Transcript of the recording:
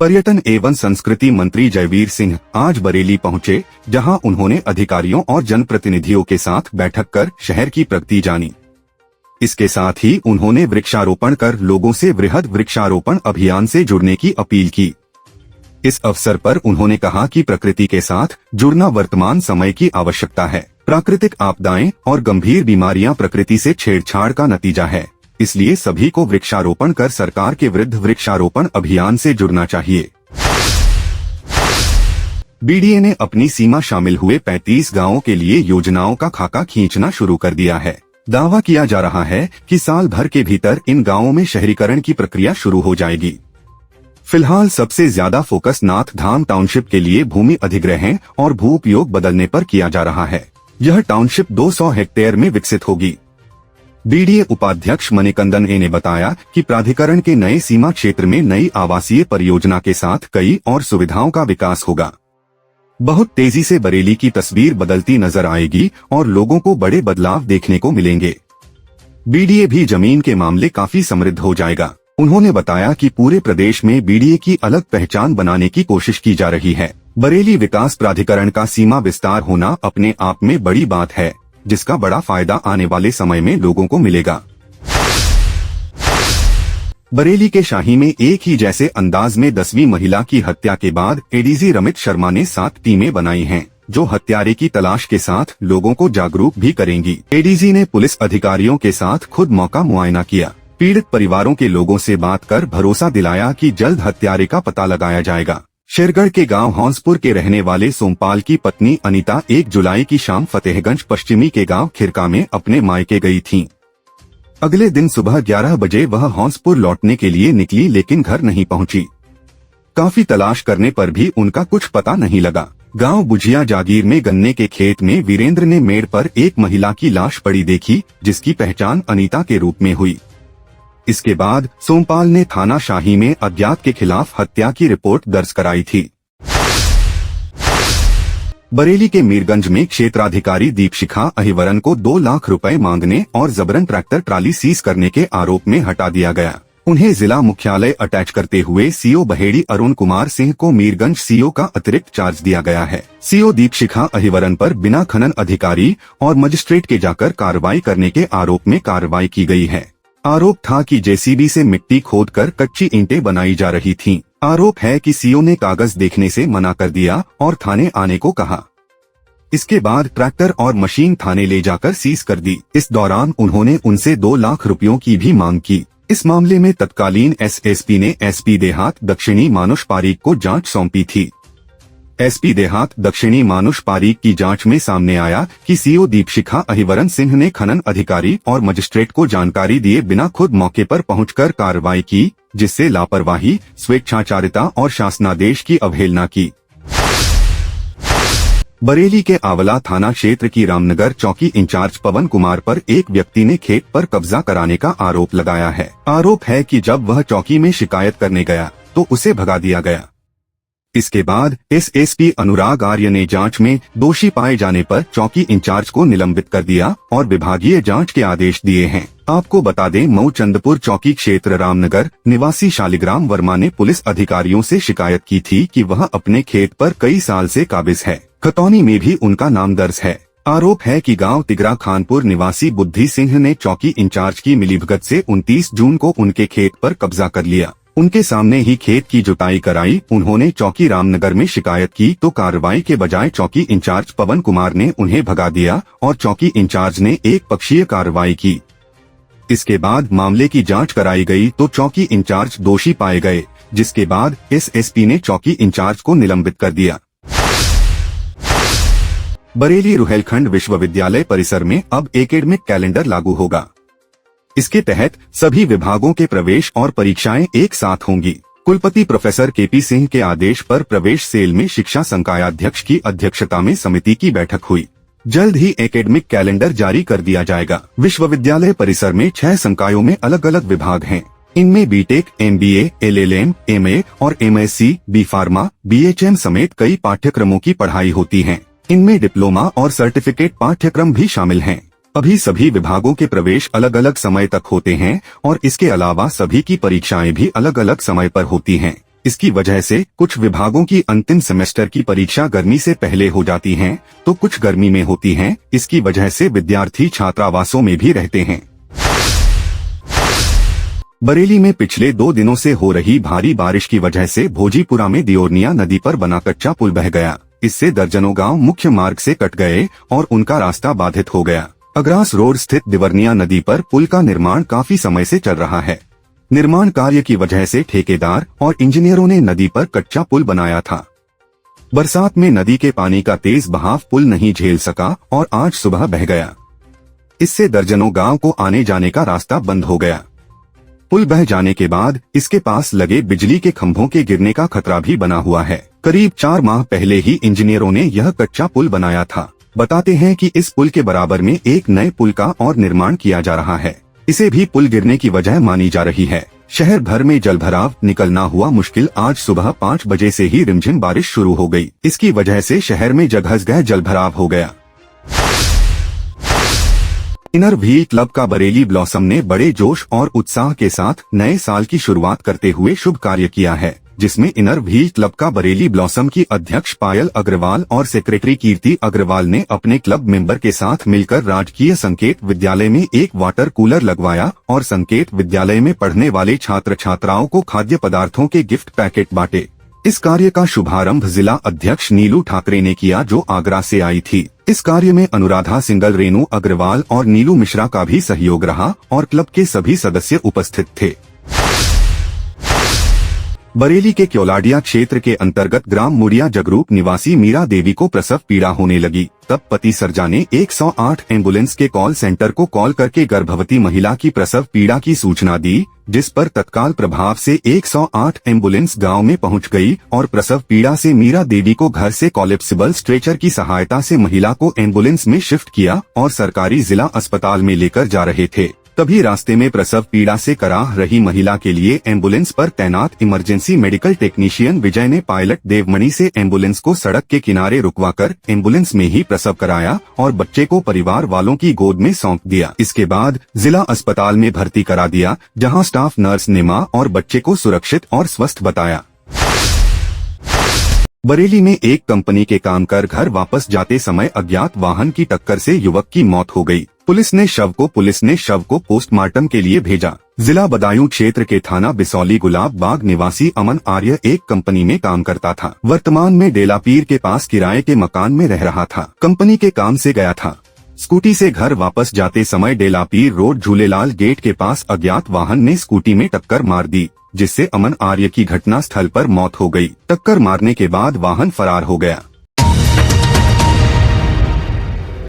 पर्यटन एवं संस्कृति मंत्री जयवीर सिंह आज बरेली पहुंचे, जहां उन्होंने अधिकारियों और जनप्रतिनिधियों के साथ बैठक कर शहर की प्रगति जानी। इसके साथ ही उन्होंने वृक्षारोपण कर लोगों से वृहद वृक्षारोपण अभियान से जुड़ने की अपील की। इस अवसर पर उन्होंने कहा कि प्रकृति के साथ जुड़ना वर्तमान समय की आवश्यकता है। प्राकृतिक आपदाएं और गंभीर बीमारियां प्रकृति से छेड़छाड़ का नतीजा है, इसलिए सभी को वृक्षारोपण कर सरकार के विरुद्ध वृक्षारोपण अभियान से जुड़ना चाहिए। बीडीए ने अपनी सीमा शामिल हुए 35 गांवों के लिए योजनाओं का खाका खींचना शुरू कर दिया है। दावा किया जा रहा है कि साल भर के भीतर इन गांवों में शहरीकरण की प्रक्रिया शुरू हो जाएगी। फिलहाल सबसे ज्यादा फोकस नाथ धाम टाउनशिप के लिए भूमि अधिग्रहण और भू उपयोग बदलने पर किया जा रहा है। यह टाउनशिप 200 हेक्टेयर में विकसित होगी। बीडीए उपाध्यक्ष मणिकंदन ए ने बताया कि प्राधिकरण के नए सीमा क्षेत्र में नई आवासीय परियोजना के साथ कई और सुविधाओं का विकास होगा। बहुत तेजी से बरेली की तस्वीर बदलती नजर आएगी और लोगों को बड़े बदलाव देखने को मिलेंगे। बीडीए भी जमीन के मामले काफी समृद्ध हो जाएगा। उन्होंने बताया कि पूरे प्रदेश में बीडीए की अलग पहचान बनाने की कोशिश की जा रही है। बरेली विकास प्राधिकरण का सीमा विस्तार होना अपने आप में बड़ी बात है, जिसका बड़ा फायदा आने वाले समय में लोगों को मिलेगा। बरेली के शाही में एक ही जैसे अंदाज में 10वीं महिला की हत्या के बाद एडीजी रमित शर्मा ने 7 टीमें बनाई हैं, जो हत्यारे की तलाश के साथ लोगों को जागरूक भी करेंगी। एडीजी ने पुलिस अधिकारियों के साथ खुद मौका मुआयना किया। पीड़ित परिवारों के लोगों से बात कर भरोसा दिलाया कि जल्द हत्यारे का पता लगाया जाएगा। शेरगढ़ के गांव हौंसपुर के रहने वाले सोमपाल की पत्नी अनीता 1 जुलाई की शाम फतेहगंज पश्चिमी के गांव खिरका में अपने मायके गई थीं। अगले दिन सुबह 11 बजे वह हौंसपुर लौटने के लिए निकली, लेकिन घर नहीं पहुंची। काफी तलाश करने पर भी उनका कुछ पता नहीं लगा। गांव बुझिया जागीर में गन्ने के खेत में वीरेंद्र ने मेड़ पर एक महिला की लाश पड़ी देखी, जिसकी पहचान अनीता के रूप में हुई। इसके बाद सोमपाल ने थाना शाही में अज्ञात के खिलाफ हत्या की रिपोर्ट दर्ज कराई थी। बरेली के मीरगंज में क्षेत्राधिकारी दीपशिखा अहिवरन को 2 लाख रुपए मांगने और जबरन ट्रैक्टर ट्राली सीज करने के आरोप में हटा दिया गया। उन्हें जिला मुख्यालय अटैच करते हुए सीओ बहेड़ी अरुण कुमार सिंह को मीरगंज सीओ का अतिरिक्त चार्ज दिया गया है। सीओ दीपशिखा अहिवरन पर बिना खनन अधिकारी और मजिस्ट्रेट के जाकर कार्रवाई करने के आरोप में कार्रवाई की गई है। आरोप था कि जेसीबी से मिट्टी खोदकर कच्ची ईंटें बनाई जा रही थीं। आरोप है कि सीओ ने कागज देखने से मना कर दिया और थाने आने को कहा। इसके बाद ट्रैक्टर और मशीन थाने ले जाकर सीज कर दी। इस दौरान उन्होंने उनसे 2 लाख रुपयों की भी मांग की। इस मामले में तत्कालीन एसएसपी ने एसपी देहात दक्षिणी मानुष पारीक को जांच सौंपी थी। एसपी देहात दक्षिणी मानुष पारीक की जांच में सामने आया कि सीओ दीपशिखा अहिवरन सिंह ने खनन अधिकारी और मजिस्ट्रेट को जानकारी दिए बिना खुद मौके पर पहुंचकर कार्रवाई की, जिससे लापरवाही, स्वेच्छाचारिता और शासनादेश की अवहेलना की। बरेली के आंवला थाना क्षेत्र की रामनगर चौकी इंचार्ज पवन कुमार पर एक व्यक्ति ने खेत पर कब्जा कराने का आरोप लगाया है। आरोप है कि जब वह चौकी में शिकायत करने गया तो उसे भगा दिया गया। इसके बाद एसएसपी अनुराग आर्य ने जांच में दोषी पाए जाने पर चौकी इंचार्ज को निलंबित कर दिया और विभागीय जांच के आदेश दिए हैं। आपको बता दें, मऊ चंदपुर चौकी क्षेत्र रामनगर निवासी शालिग्राम वर्मा ने पुलिस अधिकारियों से शिकायत की थी कि वह अपने खेत पर कई साल से काबिज है। खतौनी में भी उनका नाम दर्ज है। आरोप है कि गांव तिगरा खानपुर निवासी बुद्धि सिंह ने चौकी इंचार्ज की मिलीभगत से 29 जून को उनके खेत पर कब्जा कर लिया। उनके सामने ही खेत की जुताई कराई। उन्होंने चौकी रामनगर में शिकायत की तो कार्रवाई के बजाय चौकी इंचार्ज पवन कुमार ने उन्हें भगा दिया और चौकी इंचार्ज ने एक पक्षीय कार्रवाई की। इसके बाद मामले की जांच कराई गई तो चौकी इंचार्ज दोषी पाए गए, जिसके बाद एसएसपी ने चौकी इंचार्ज को निलंबित कर दिया। बरेली रुहेलखंड विश्वविद्यालय परिसर में अब एकेडमिक कैलेंडर लागू होगा। इसके तहत सभी विभागों के प्रवेश और परीक्षाएं एक साथ होंगी। कुलपति प्रोफेसर केपी सिंह के आदेश पर प्रवेश सेल में शिक्षा संकायाध्यक्ष की अध्यक्षता में समिति की बैठक हुई। जल्द ही एकेडमिक कैलेंडर जारी कर दिया जाएगा। विश्वविद्यालय परिसर में 6 संकायों में अलग अलग विभाग हैं। इनमें बीटेक, एमबीए, एलएलएम, एमए और एमएससी, बी फार्मा, बीएचएम समेत कई पाठ्यक्रमों की पढ़ाई होती है। इनमें डिप्लोमा और सर्टिफिकेट पाठ्यक्रम भी शामिल हैं। अभी सभी विभागों के प्रवेश अलग अलग समय तक होते हैं और इसके अलावा सभी की परीक्षाएं भी अलग अलग समय पर होती हैं। इसकी वजह से कुछ विभागों की अंतिम सेमेस्टर की परीक्षा गर्मी से पहले हो जाती हैं, तो कुछ गर्मी में होती हैं। इसकी वजह से विद्यार्थी छात्रावासों में भी रहते हैं। बरेली में पिछले 2 दिनों से हो रही भारी बारिश की वजह से भोजीपुरा में दियोरनिया नदी पर बना कच्चा पुल बह गया। इससे दर्जनों गांव मुख्य मार्ग से कट गए और उनका रास्ता बाधित हो गया। अग्रास रोड स्थित दिवरनिया नदी पर पुल का निर्माण काफी समय से चल रहा है। निर्माण कार्य की वजह से ठेकेदार और इंजीनियरों ने नदी पर कच्चा पुल बनाया था। बरसात में नदी के पानी का तेज बहाव पुल नहीं झेल सका और आज सुबह बह गया। इससे दर्जनों गांव को आने जाने का रास्ता बंद हो गया। पुल बह जाने के बाद इसके पास लगे बिजली के खंभों के गिरने का खतरा भी बना हुआ है। करीब 4 माह पहले ही इंजीनियरों ने यह कच्चा पुल बनाया था। बताते हैं कि इस पुल के बराबर में एक नए पुल का और निर्माण किया जा रहा है। इसे भी पुल गिरने की वजह मानी जा रही है। शहर भर में जलभराव निकलना हुआ मुश्किल। आज सुबह 5 बजे से ही रिमझिम बारिश शुरू हो गई। इसकी वजह से शहर में जगह जलभराव हो गया। इनर व्हील क्लब का बरेली ब्लॉसम ने बड़े जोश और उत्साह के साथ नए साल की शुरुआत करते हुए शुभ कार्य किया है, जिसमें इनर व्हील क्लब का बरेली ब्लॉसम की अध्यक्ष पायल अग्रवाल और सेक्रेटरी कीर्ति अग्रवाल ने अपने क्लब मेंबर के साथ मिलकर राजकीय संकेत विद्यालय में एक वाटर कूलर लगवाया और संकेत विद्यालय में पढ़ने वाले छात्र छात्राओं को खाद्य पदार्थों के गिफ्ट पैकेट बांटे। इस कार्य का शुभारंभ जिला अध्यक्ष नीलू ठाकरे ने किया, जो आगरा से आई थी। इस कार्य में अनुराधा सिंगल, रेनू अग्रवाल और नीलू मिश्रा का भी सहयोग रहा और क्लब के सभी सदस्य उपस्थित थे। बरेली के क्योलाडिया क्षेत्र के अंतर्गत ग्राम मुड़िया जगरूप निवासी मीरा देवी को प्रसव पीड़ा होने लगी। तब पति सरजा ने 108 एम्बुलेंस के कॉल सेंटर को कॉल करके गर्भवती महिला की प्रसव पीड़ा की सूचना दी, जिस पर तत्काल प्रभाव से 108 एम्बुलेंस गांव में पहुंच गई और प्रसव पीड़ा से मीरा देवी को घर से कोलैप्सिबल स्ट्रेचर की सहायता से महिला को एम्बुलेंस में शिफ्ट किया और सरकारी जिला अस्पताल में लेकर जा रहे थे। तभी रास्ते में प्रसव पीड़ा से कराह रही महिला के लिए एम्बुलेंस पर तैनात इमरजेंसी मेडिकल टेक्नीशियन विजय ने पायलट देवमणि से एम्बुलेंस को सड़क के किनारे रुकवाकर एम्बुलेंस में ही प्रसव कराया और बच्चे को परिवार वालों की गोद में सौंप दिया। इसके बाद जिला अस्पताल में भर्ती करा दिया, जहां स्टाफ नर्स ने मां और बच्चे को सुरक्षित और स्वस्थ बताया। बरेली में एक कंपनी के काम कर घर वापस जाते समय अज्ञात वाहन की टक्कर से युवक की मौत हो गई। पुलिस ने शव को पोस्टमार्टम के लिए भेजा। जिला बदायूं क्षेत्र के थाना बिसौली गुलाब बाग निवासी अमन आर्य एक कंपनी में काम करता था। वर्तमान में डेलापीर के पास किराए के मकान में रह रहा था। कंपनी के काम से गया था। स्कूटी से घर वापस जाते समय डेलापीर रोड झूलेलाल गेट के पास अज्ञात वाहन ने स्कूटी में टक्कर मार दी, जिससे अमन आर्य की घटना स्थल पर मौत हो गई। टक्कर मारने के बाद वाहन फरार हो गया।